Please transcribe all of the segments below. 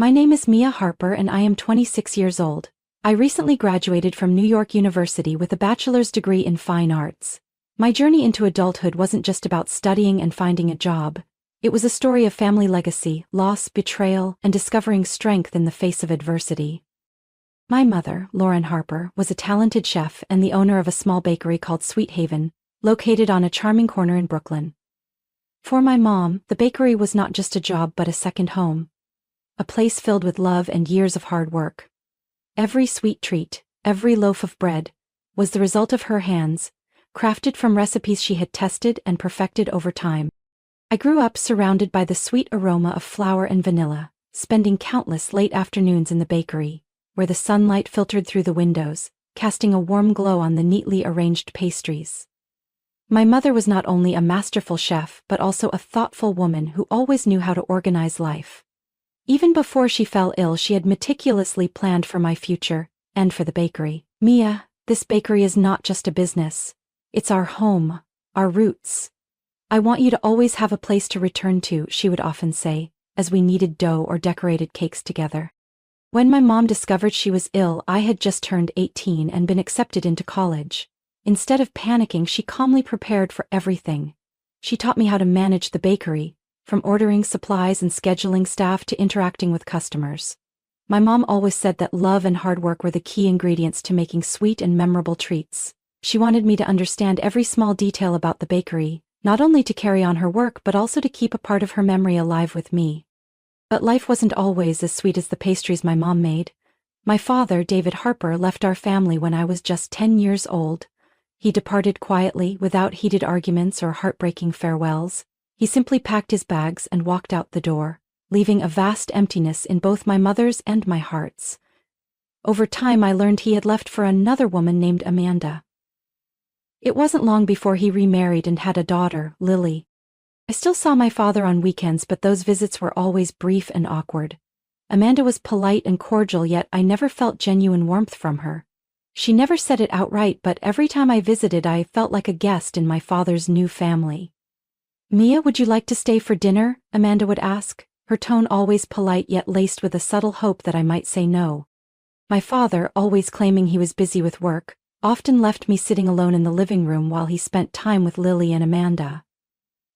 My name is Mia Harper and I am 26 years old. I recently graduated from New York University with a bachelor's degree in fine arts. My journey into adulthood wasn't just about studying and finding a job. It was a story of family legacy, loss, betrayal, and discovering strength in the face of adversity. My mother, Lauren Harper, was a talented chef and the owner of a small bakery called Sweet Haven, located on a charming corner in Brooklyn. For my mom, the bakery was not just a job but a second home. A place filled with love and years of hard work. Every sweet treat, every loaf of bread, was the result of her hands, crafted from recipes she had tested and perfected over time. I grew up surrounded by the sweet aroma of flour and vanilla, spending countless late afternoons in the bakery, where the sunlight filtered through the windows, casting a warm glow on the neatly arranged pastries. My mother was not only a masterful chef but also a thoughtful woman who always knew how to organize life. Even before she fell ill, she had meticulously planned for my future, and for the bakery. Mia, this bakery is not just a business. It's our home, our roots. I want you to always have a place to return to, she would often say, as we kneaded dough or decorated cakes together. When my mom discovered she was ill, I had just turned 18 and been accepted into college. Instead of panicking, she calmly prepared for everything. She taught me how to manage the bakery, from ordering supplies and scheduling staff to interacting with customers. My mom always said that love and hard work were the key ingredients to making sweet and memorable treats. She wanted me to understand every small detail about the bakery, not only to carry on her work but also to keep a part of her memory alive with me. But life wasn't always as sweet as the pastries my mom made. My father, David Harper, left our family when I was just 10 years old. He departed quietly, without heated arguments or heartbreaking farewells. He simply packed his bags and walked out the door, leaving a vast emptiness in both my mother's and my heart's. Over time I learned he had left for another woman named Amanda. It wasn't long before he remarried and had a daughter, Lily. I still saw my father on weekends, but those visits were always brief and awkward. Amanda was polite and cordial, yet I never felt genuine warmth from her. She never said it outright, but every time I visited I felt like a guest in my father's new family. "Mia, would you like to stay for dinner?" Amanda would ask, her tone always polite yet laced with a subtle hope that I might say no. My father, always claiming he was busy with work, often left me sitting alone in the living room while he spent time with Lily and Amanda.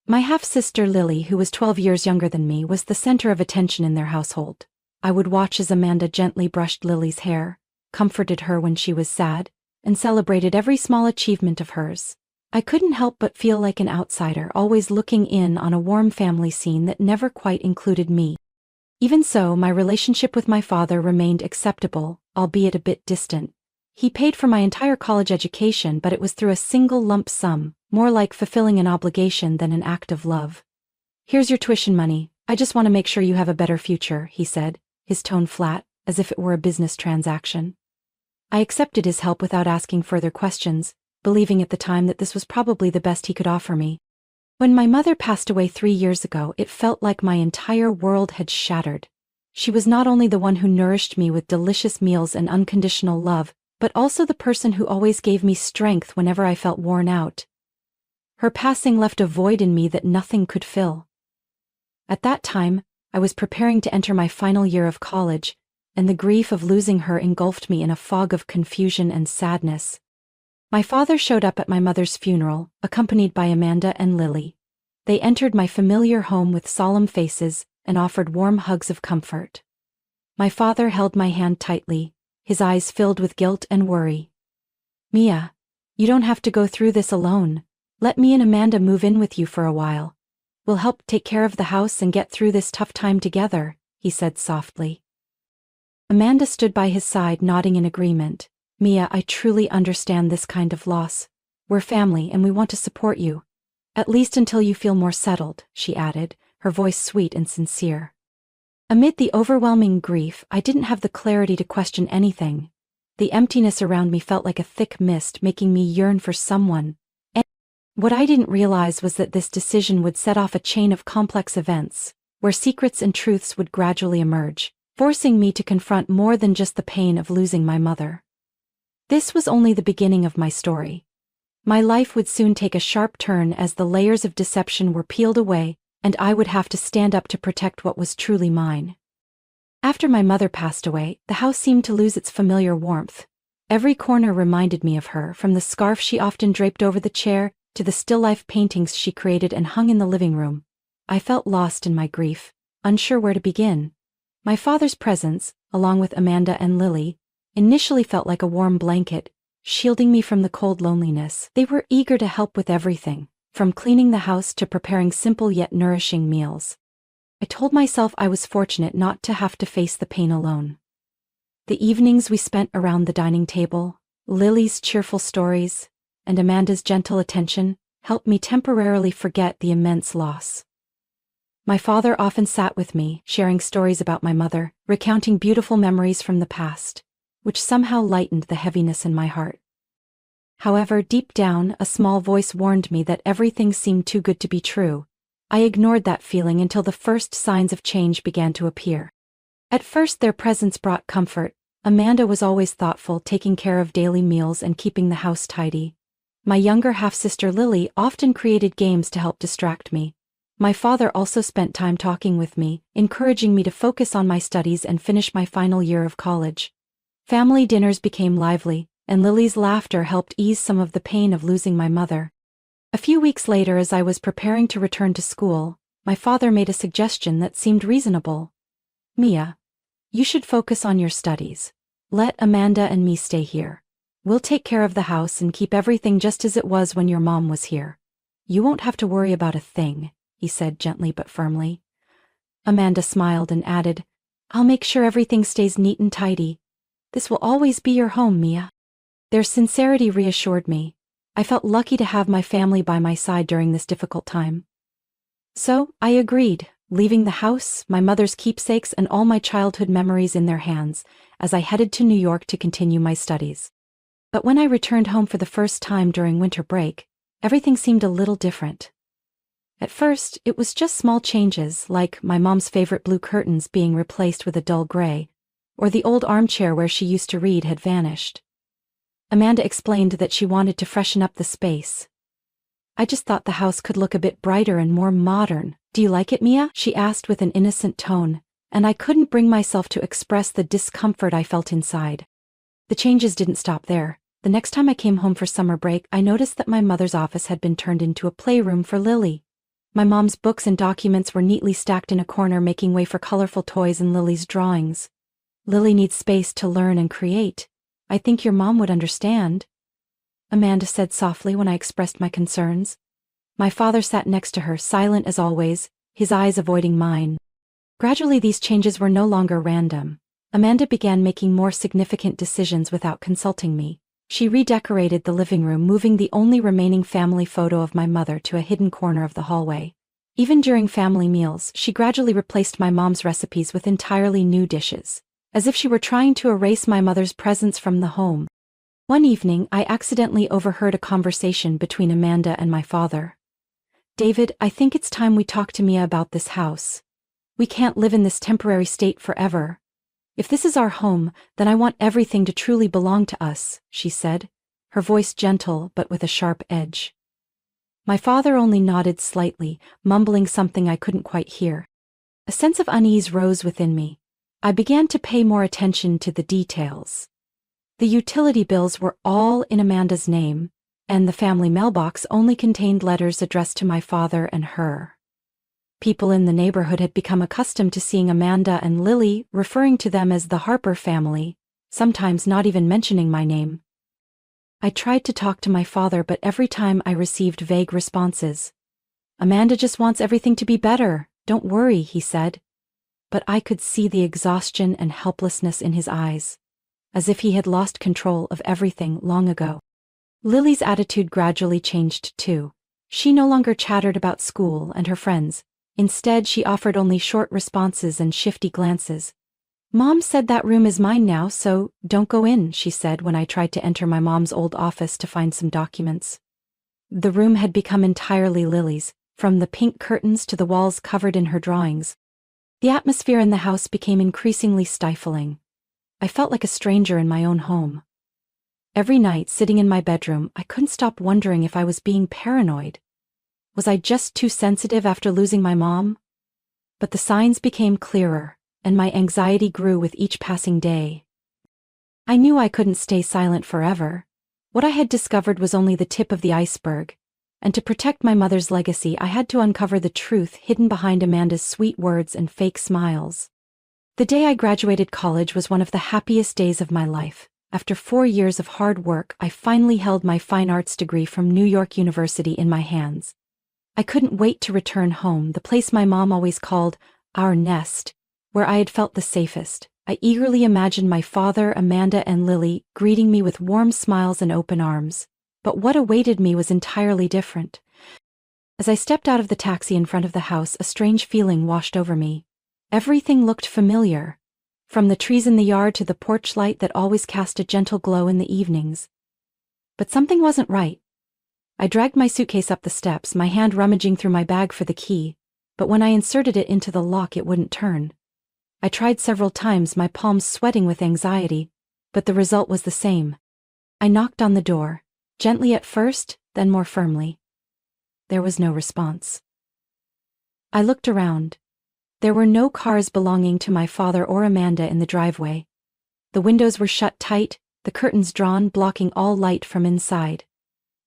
My half-sister Lily, who was 12 years younger than me, was the center of attention in their household. I would watch as Amanda gently brushed Lily's hair, comforted her when she was sad, and celebrated every small achievement of hers. I couldn't help but feel like an outsider, always looking in on a warm family scene that never quite included me. Even so, my relationship with my father remained acceptable, albeit a bit distant. He paid for my entire college education, but it was through a single lump sum, more like fulfilling an obligation than an act of love. "Here's your tuition money. I just want to make sure you have a better future," he said, his tone flat, as if it were a business transaction. I accepted his help without asking further questions, believing at the time that this was probably the best he could offer me. When my mother passed away 3 years ago, it felt like my entire world had shattered. She was not only the one who nourished me with delicious meals and unconditional love, but also the person who always gave me strength whenever I felt worn out. Her passing left a void in me that nothing could fill. At that time, I was preparing to enter my final year of college, and the grief of losing her engulfed me in a fog of confusion and sadness. My father showed up at my mother's funeral, accompanied by Amanda and Lily. They entered my familiar home with solemn faces and offered warm hugs of comfort. My father held my hand tightly, his eyes filled with guilt and worry. "Mia, you don't have to go through this alone. Let me and Amanda move in with you for a while. We'll help take care of the house and get through this tough time together," he said softly. Amanda stood by his side, nodding in agreement. "Mia, I truly understand this kind of loss. We're family and we want to support you. At least until you feel more settled," she added, her voice sweet and sincere. Amid the overwhelming grief, I didn't have the clarity to question anything. The emptiness around me felt like a thick mist, making me yearn for someone. And what I didn't realize was that this decision would set off a chain of complex events, where secrets and truths would gradually emerge, forcing me to confront more than just the pain of losing my mother. This was only the beginning of my story. My life would soon take a sharp turn as the layers of deception were peeled away, and I would have to stand up to protect what was truly mine. After my mother passed away, the house seemed to lose its familiar warmth. Every corner reminded me of her, from the scarf she often draped over the chair, to the still-life paintings she created and hung in the living room. I felt lost in my grief, unsure where to begin. My father's presence, along with Amanda and Lily, initially felt like a warm blanket, shielding me from the cold loneliness. They were eager to help with everything, from cleaning the house to preparing simple yet nourishing meals. I told myself I was fortunate not to have to face the pain alone. The evenings we spent around the dining table, Lily's cheerful stories, and Amanda's gentle attention helped me temporarily forget the immense loss. My father often sat with me, sharing stories about my mother, recounting beautiful memories from the past, which somehow lightened the heaviness in my heart. However, deep down, a small voice warned me that everything seemed too good to be true. I ignored that feeling until the first signs of change began to appear. At first, their presence brought comfort. Amanda was always thoughtful, taking care of daily meals and keeping the house tidy. My younger half-sister Lily often created games to help distract me. My father also spent time talking with me, encouraging me to focus on my studies and finish my final year of college. Family dinners became lively, and Lily's laughter helped ease some of the pain of losing my mother. A few weeks later, as I was preparing to return to school, my father made a suggestion that seemed reasonable. "Mia, you should focus on your studies. Let Amanda and me stay here. We'll take care of the house and keep everything just as it was when your mom was here. You won't have to worry about a thing," he said gently but firmly. Amanda smiled and added, "I'll make sure everything stays neat and tidy. This will always be your home, Mia." Their sincerity reassured me. I felt lucky to have my family by my side during this difficult time. So, I agreed, leaving the house, my mother's keepsakes and all my childhood memories in their hands, as I headed to New York to continue my studies. But when I returned home for the first time during winter break, everything seemed a little different. At first, it was just small changes, like my mom's favorite blue curtains being replaced with a dull gray, or the old armchair where she used to read had vanished. Amanda explained that she wanted to freshen up the space. "I just thought the house could look a bit brighter and more modern. Do you like it, Mia?" she asked with an innocent tone, and I couldn't bring myself to express the discomfort I felt inside. The changes didn't stop there. The next time I came home for summer break, I noticed that my mother's office had been turned into a playroom for Lily. My mom's books and documents were neatly stacked in a corner, making way for colorful toys and Lily's drawings. "Lily needs space to learn and create. I think your mom would understand," Amanda said softly when I expressed my concerns. My father sat next to her, silent as always, his eyes avoiding mine. Gradually, these changes were no longer random. Amanda began making more significant decisions without consulting me. She redecorated the living room, moving the only remaining family photo of my mother to a hidden corner of the hallway. Even during family meals, she gradually replaced my mom's recipes with entirely new dishes, as if she were trying to erase my mother's presence from the home. One evening, I accidentally overheard a conversation between Amanda and my father. "David, I think it's time we talk to Mia about this house. We can't live in this temporary state forever. If this is our home, then I want everything to truly belong to us," she said, her voice gentle but with a sharp edge. My father only nodded slightly, mumbling something I couldn't quite hear. A sense of unease rose within me. I began to pay more attention to the details. The utility bills were all in Amanda's name, and the family mailbox only contained letters addressed to my father and her. People in the neighborhood had become accustomed to seeing Amanda and Lily, referring to them as the Harper family, sometimes not even mentioning my name. I tried to talk to my father, but every time I received vague responses. "Amanda just wants everything to be better, don't worry," he said. But I could see the exhaustion and helplessness in his eyes, as if he had lost control of everything long ago. Lily's attitude gradually changed too. She no longer chattered about school and her friends. Instead, she offered only short responses and shifty glances. "Mom said that room is mine now, so don't go in," she said when I tried to enter my mom's old office to find some documents. The room had become entirely Lily's, from the pink curtains to the walls covered in her drawings. The atmosphere in the house became increasingly stifling. I felt like a stranger in my own home. Every night, sitting in my bedroom, I couldn't stop wondering if I was being paranoid. Was I just too sensitive after losing my mom? But the signs became clearer. and my anxiety grew with each passing day. I knew I couldn't stay silent forever. What I had discovered was only the tip of the iceberg, and to protect my mother's legacy I had to uncover the truth hidden behind Amanda's sweet words and fake smiles. The day I graduated college was one of the happiest days of my life. After 4 years of hard work, I finally held my fine arts degree from New York University in my hands. I couldn't wait to return home, the place my mom always called our nest, where I had felt the safest. I eagerly imagined my father, Amanda, and Lily greeting me with warm smiles and open arms. But what awaited me was entirely different. As I stepped out of the taxi in front of the house, a strange feeling washed over me. Everything looked familiar, from the trees in the yard to the porch light that always cast a gentle glow in the evenings. But something wasn't right. I dragged my suitcase up the steps, my hand rummaging through my bag for the key, but when I inserted it into the lock it wouldn't turn. I tried several times, my palms sweating with anxiety, but the result was the same. I knocked on the door, gently at first, then more firmly. There was no response. I looked around. There were no cars belonging to my father or Amanda in the driveway. The windows were shut tight, the curtains drawn, blocking all light from inside.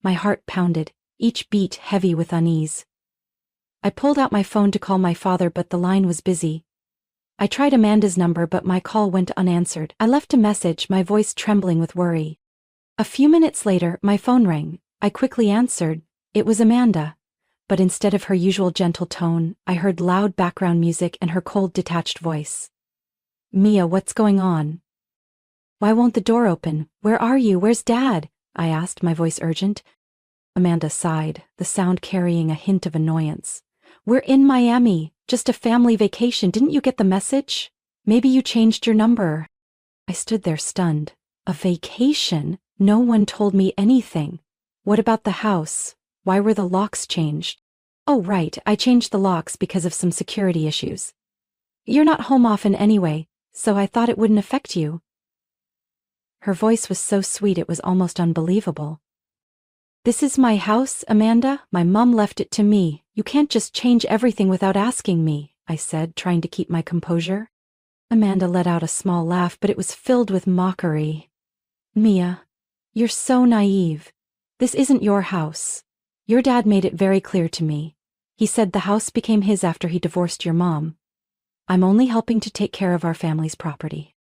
My heart pounded, each beat heavy with unease. I pulled out my phone to call my father, but the line was busy. I tried Amanda's number, but my call went unanswered. I left a message, my voice trembling with worry. A few minutes later, my phone rang. I quickly answered. It was Amanda. But instead of her usual gentle tone, I heard loud background music and her cold, detached voice. "Mia, what's going on? Why won't the door open? Where are you? Where's Dad?" I asked, my voice urgent. Amanda sighed, the sound carrying a hint of annoyance. "We're in Miami, just a family vacation. Didn't you get the message? Maybe you changed your number." I stood there stunned. A vacation? No one told me anything. What about the house? Why were the locks changed? "Oh, right, I changed the locks because of some security issues. You're not home often anyway, so I thought it wouldn't affect you." Her voice was so sweet it was almost unbelievable. "This is my house, Amanda. My mom left it to me. You can't just change everything without asking me," I said, trying to keep my composure. Amanda let out a small laugh, but it was filled with mockery. "Mia, you're so naive. This isn't your house. Your dad made it very clear to me. He said the house became his after he divorced your mom. I'm only helping to take care of our family's property."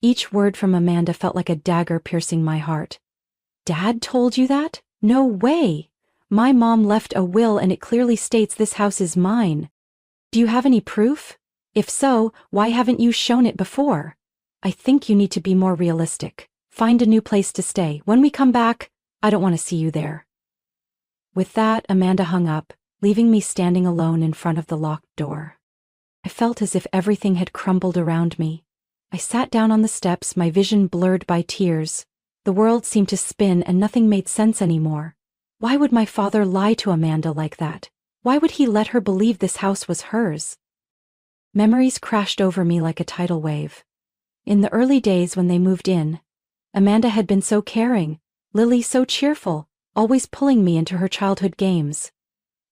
Each word from Amanda felt like a dagger piercing my heart. "Dad told you that? No way! My mom left a will and it clearly states this house is mine. Do you have any proof? If so, why haven't you shown it before? I think you need to be more realistic. Find a new place to stay. When we come back, I don't want to see you there." With that, Amanda hung up, leaving me standing alone in front of the locked door. I felt as if everything had crumbled around me. I sat down on the steps, my vision blurred by tears. The world seemed to spin and nothing made sense anymore. Why would my father lie to Amanda like that? Why would he let her believe this house was hers? Memories crashed over me like a tidal wave. In the early days when they moved in, Amanda had been so caring, Lily so cheerful, always pulling me into her childhood games.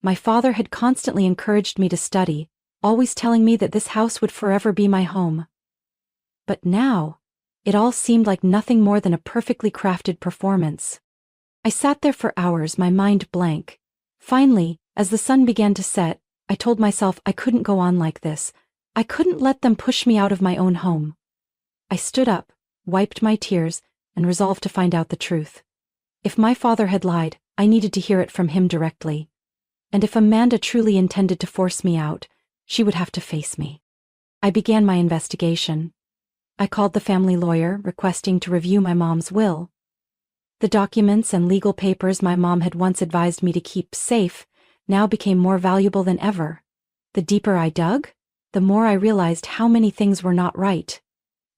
My father had constantly encouraged me to study, always telling me that this house would forever be my home. But now, it all seemed like nothing more than a perfectly crafted performance. I sat there for hours, my mind blank. Finally, as the sun began to set, I told myself I couldn't go on like this. I couldn't let them push me out of my own home. I stood up, wiped my tears, and resolved to find out the truth. If my father had lied, I needed to hear it from him directly. And if Amanda truly intended to force me out, she would have to face me. I began my investigation. I called the family lawyer, requesting to review my mom's will. The documents and legal papers my mom had once advised me to keep safe now became more valuable than ever. The deeper I dug, the more I realized how many things were not right.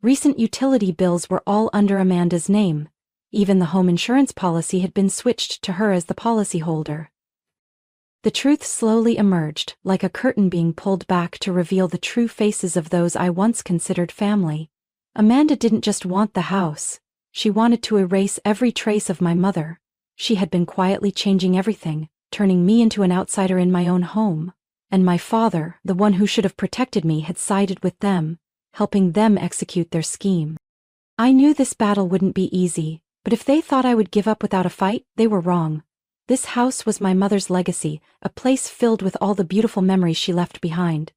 Recent utility bills were all under Amanda's name. Even the home insurance policy had been switched to her as the policyholder. The truth slowly emerged, like a curtain being pulled back to reveal the true faces of those I once considered family. Amanda didn't just want the house. She wanted to erase every trace of my mother. She had been quietly changing everything, turning me into an outsider in my own home. And my father, the one who should have protected me, had sided with them. helping them execute their scheme. I knew this battle wouldn't be easy, but if they thought I would give up without a fight, they were wrong. This house was my mother's legacy, a place filled with all the beautiful memories she left behind.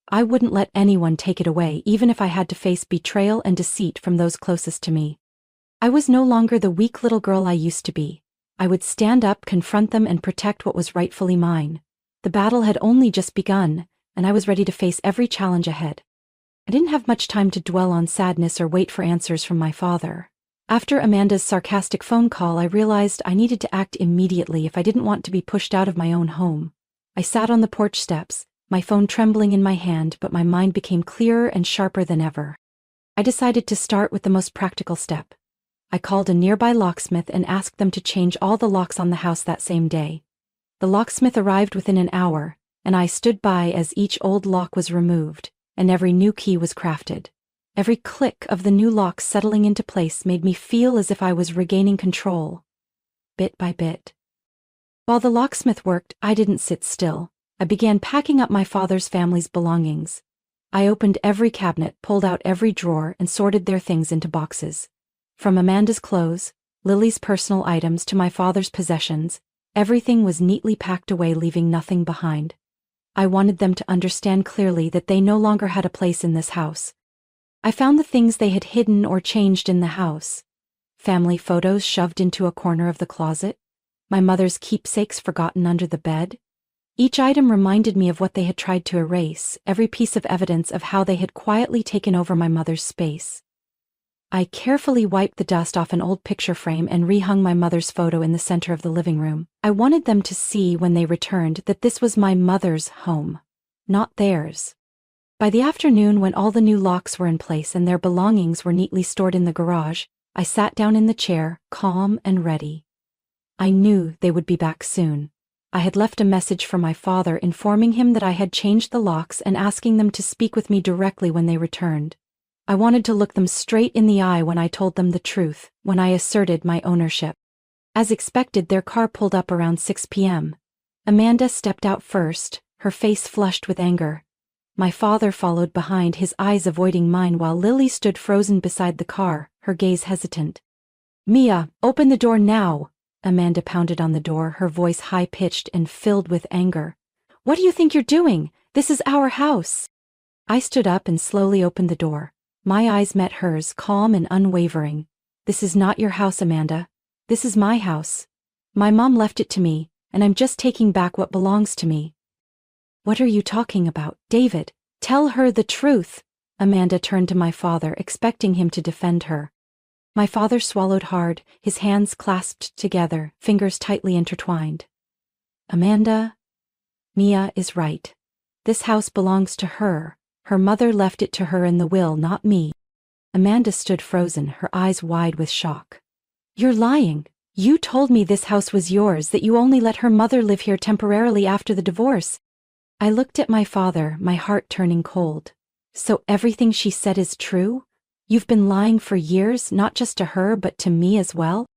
I wouldn't let anyone take it away, even if I had to face betrayal and deceit from those closest to me. I was no longer the weak little girl I used to be. I would stand up, confront them, and protect what was rightfully mine. The battle had only just begun, and I was ready to face every challenge ahead. I didn't have much time to dwell on sadness or wait for answers from my father. After Amanda's sarcastic phone call, I realized I needed to act immediately if I didn't want to be pushed out of my own home. I sat on the porch steps, my phone trembling in my hand, but my mind became clearer and sharper than ever. I decided to start with the most practical step. I called a nearby locksmith and asked them to change all the locks on the house that same day. The locksmith arrived within an hour, and I stood by as each old lock was removed, and every new key was crafted. Every click of the new locks settling into place made me feel as if I was regaining control, bit by bit. While the locksmith worked, I didn't sit still. I began packing up my father's family's belongings. I opened every cabinet, pulled out every drawer, and sorted their things into boxes. From Amanda's clothes, Lily's personal items to my father's possessions, everything was neatly packed away, leaving nothing behind. I wanted them to understand clearly that they no longer had a place in this house. I found the things they had hidden or changed in the house. Family photos shoved into a corner of the closet, my mother's keepsakes forgotten under the bed. Each item reminded me of what they had tried to erase, every piece of evidence of how they had quietly taken over my mother's space. I carefully wiped the dust off an old picture frame and rehung my mother's photo in the center of the living room. I wanted them to see when they returned that this was my mother's home, not theirs. By the afternoon, when all the new locks were in place and their belongings were neatly stored in the garage, I sat down in the chair, calm and ready. I knew they would be back soon. I had left a message for my father informing him that I had changed the locks and asking them to speak with me directly when they returned. I wanted to look them straight in the eye when I told them the truth, when I asserted my ownership. As expected, their car pulled up around 6 p.m. Amanda stepped out first, her face flushed with anger. My father followed behind, his eyes avoiding mine, while Lily stood frozen beside the car, her gaze hesitant. "Mia, open the door now!" Amanda pounded on the door, her voice high-pitched and filled with anger. "What do you think you're doing? This is our house!" I stood up and slowly opened the door. My eyes met hers, calm and unwavering. "This is not your house, Amanda. This is my house. My mom left it to me, and I'm just taking back what belongs to me." "What are you talking about, David? Tell her the truth." Amanda turned to my father, expecting him to defend her. My father swallowed hard, his hands clasped together, fingers tightly intertwined. "Amanda, Mia is right. This house belongs to her. Her mother left it to her in the will, not me." Amanda stood frozen, her eyes wide with shock. "You're lying. You told me this house was yours, that you only let her mother live here temporarily after the divorce." I looked at my father, my heart turning cold. "So everything she said is true? You've been lying for years, not just to her but to me as well?"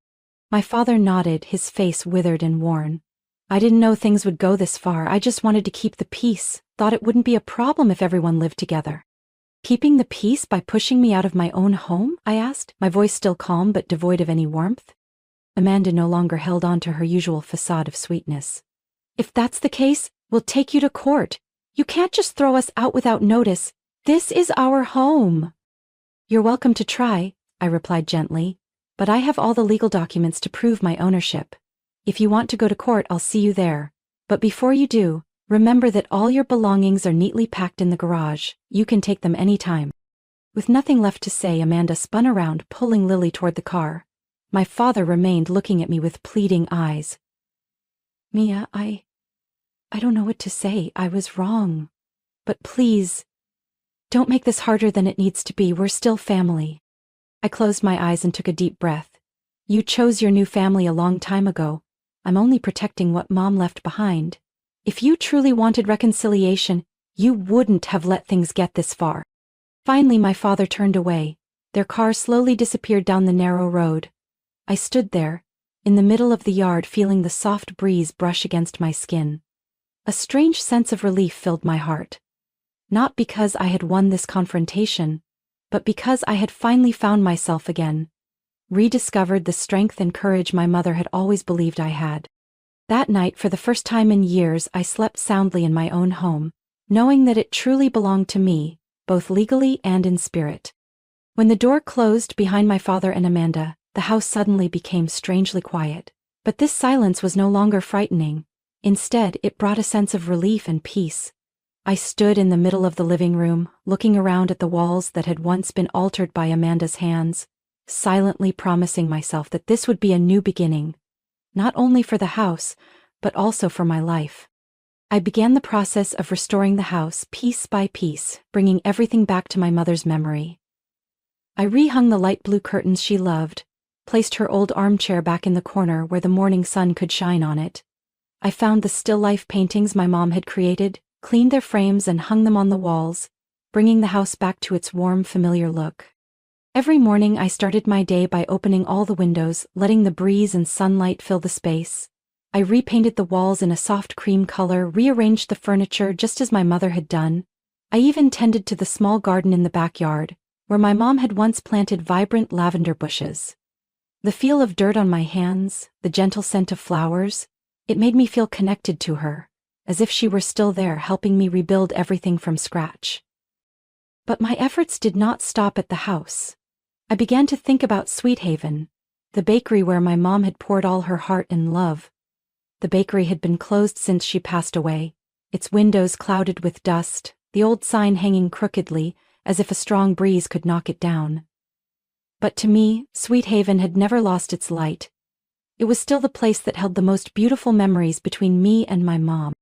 My father nodded, his face withered and worn. "I didn't know things would go this far. I just wanted to keep the peace, thought it wouldn't be a problem if everyone lived together." "Keeping the peace by pushing me out of my own home?" I asked, my voice still calm but devoid of any warmth. Amanda no longer held on to her usual facade of sweetness. "If that's the case, we'll take you to court. You can't just throw us out without notice. This is our home." "You're welcome to try," I replied gently, "but I have all the legal documents to prove my ownership. If you want to go to court, I'll see you there. But before you do, remember that all your belongings are neatly packed in the garage. You can take them any time." With nothing left to say, Amanda spun around, pulling Lily toward the car. My father remained looking at me with pleading eyes. "Mia, I don't know what to say. I was wrong. But please, don't make this harder than it needs to be. We're still family." I closed my eyes and took a deep breath. "You chose your new family a long time ago. I'm only protecting what Mom left behind. If you truly wanted reconciliation, you wouldn't have let things get this far." Finally, my father turned away. Their car slowly disappeared down the narrow road. I stood there, in the middle of the yard, feeling the soft breeze brush against my skin. A strange sense of relief filled my heart. Not because I had won this confrontation, but because I had finally found myself again, rediscovered the strength and courage my mother had always believed I had. That night, for the first time in years, I slept soundly in my own home, knowing that it truly belonged to me, both legally and in spirit. When the door closed behind my father and Amanda, the house suddenly became strangely quiet. But this silence was no longer frightening. Instead, it brought a sense of relief and peace. I stood in the middle of the living room, looking around at the walls that had once been altered by Amanda's hands, silently promising myself that this would be a new beginning, not only for the house, but also for my life. I began the process of restoring the house piece by piece, bringing everything back to my mother's memory. I rehung the light blue curtains she loved, placed her old armchair back in the corner where the morning sun could shine on it. I found the still life paintings my mom had created, cleaned their frames and hung them on the walls, bringing the house back to its warm, familiar look. Every morning I started my day by opening all the windows, letting the breeze and sunlight fill the space. I repainted the walls in a soft cream color, rearranged the furniture just as my mother had done. I even tended to the small garden in the backyard, where my mom had once planted vibrant lavender bushes. The feel of dirt on my hands, the gentle scent of flowers, it made me feel connected to her, as if she were still there helping me rebuild everything from scratch. But my efforts did not stop at the house. I began to think about Sweet Haven, the bakery where my mom had poured all her heart and love. The bakery had been closed since she passed away, its windows clouded with dust, the old sign hanging crookedly, as if a strong breeze could knock it down. But to me, Sweet Haven had never lost its light. It was still the place that held the most beautiful memories between me and my mom.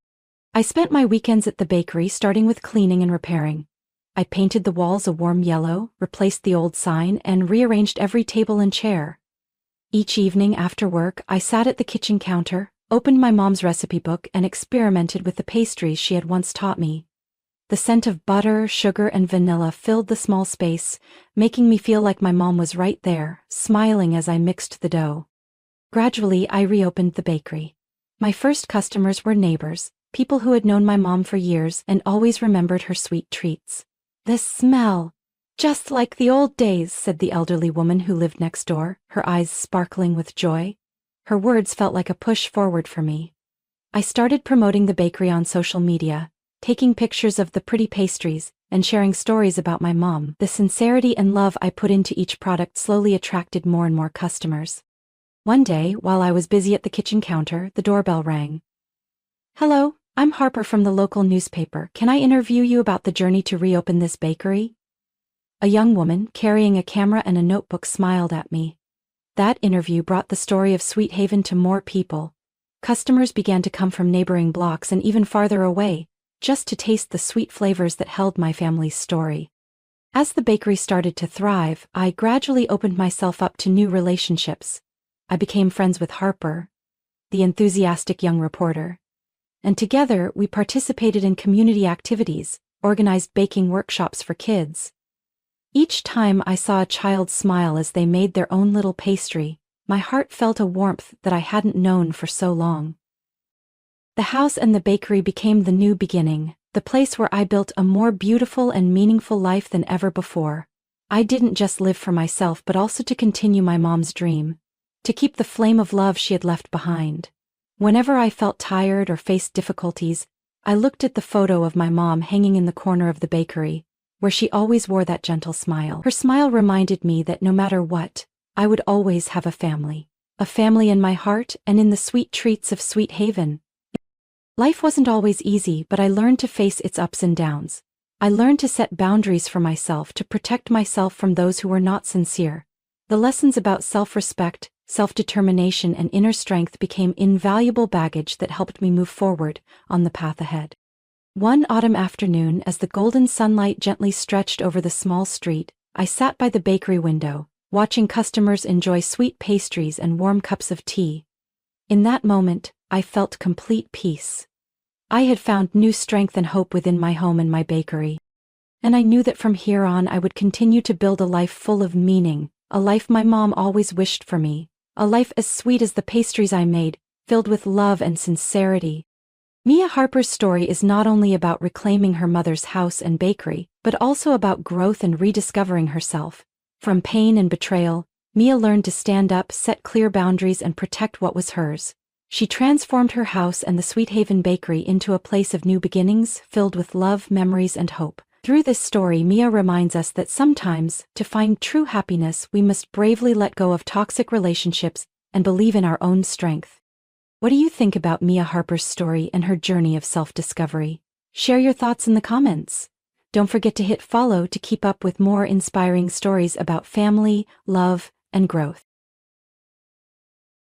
I spent my weekends at the bakery, starting with cleaning and repairing. I painted the walls a warm yellow, replaced the old sign, and rearranged every table and chair. Each evening after work, I sat at the kitchen counter, opened my mom's recipe book, and experimented with the pastries she had once taught me. The scent of butter, sugar, and vanilla filled the small space, making me feel like my mom was right there, smiling as I mixed the dough. Gradually, I reopened the bakery. My first customers were neighbors, people who had known my mom for years and always remembered her sweet treats. "The smell! Just like the old days," said the elderly woman who lived next door, her eyes sparkling with joy. Her words felt like a push forward for me. I started promoting the bakery on social media, taking pictures of the pretty pastries, and sharing stories about my mom. The sincerity and love I put into each product slowly attracted more and more customers. One day, while I was busy at the kitchen counter, the doorbell rang. "Hello, I'm Harper from the local newspaper. Can I interview you about the journey to reopen this bakery?" A young woman, carrying a camera and a notebook, smiled at me. That interview brought the story of Sweet Haven to more people. Customers began to come from neighboring blocks and even farther away, just to taste the sweet flavors that held my family's story. As the bakery started to thrive, I gradually opened myself up to new relationships. I became friends with Harper, the enthusiastic young reporter, and together we participated in community activities, organized baking workshops for kids. Each time I saw a child smile as they made their own little pastry, my heart felt a warmth that I hadn't known for so long. The house and the bakery became the new beginning, the place where I built a more beautiful and meaningful life than ever before. I didn't just live for myself but also to continue my mom's dream, to keep the flame of love she had left behind. Whenever I felt tired or faced difficulties, I looked at the photo of my mom hanging in the corner of the bakery, where she always wore that gentle smile. Her smile reminded me that no matter what, I would always have a family in my heart and in the sweet treats of Sweet Haven. Life wasn't always easy, but I learned to face its ups and downs. I learned to set boundaries for myself, to protect myself from those who were not sincere. The lessons about self-respect, self-determination, and inner strength became invaluable baggage that helped me move forward on the path ahead. One autumn afternoon, as the golden sunlight gently stretched over the small street, I sat by the bakery window, watching customers enjoy sweet pastries and warm cups of tea. In that moment, I felt complete peace. I had found new strength and hope within my home and my bakery. And I knew that from here on I would continue to build a life full of meaning, a life my mom always wished for me, a life as sweet as the pastries I made, filled with love and sincerity. Mia Harper's story is not only about reclaiming her mother's house and bakery, but also about growth and rediscovering herself. From pain and betrayal, Mia learned to stand up, set clear boundaries, and protect what was hers. She transformed her house and the Sweet Haven Bakery into a place of new beginnings, filled with love, memories, and hope. Through this story, Mia reminds us that sometimes, to find true happiness, we must bravely let go of toxic relationships and believe in our own strength. What do you think about Mia Harper's story and her journey of self-discovery? Share your thoughts in the comments. Don't forget to hit follow to keep up with more inspiring stories about family, love, and growth.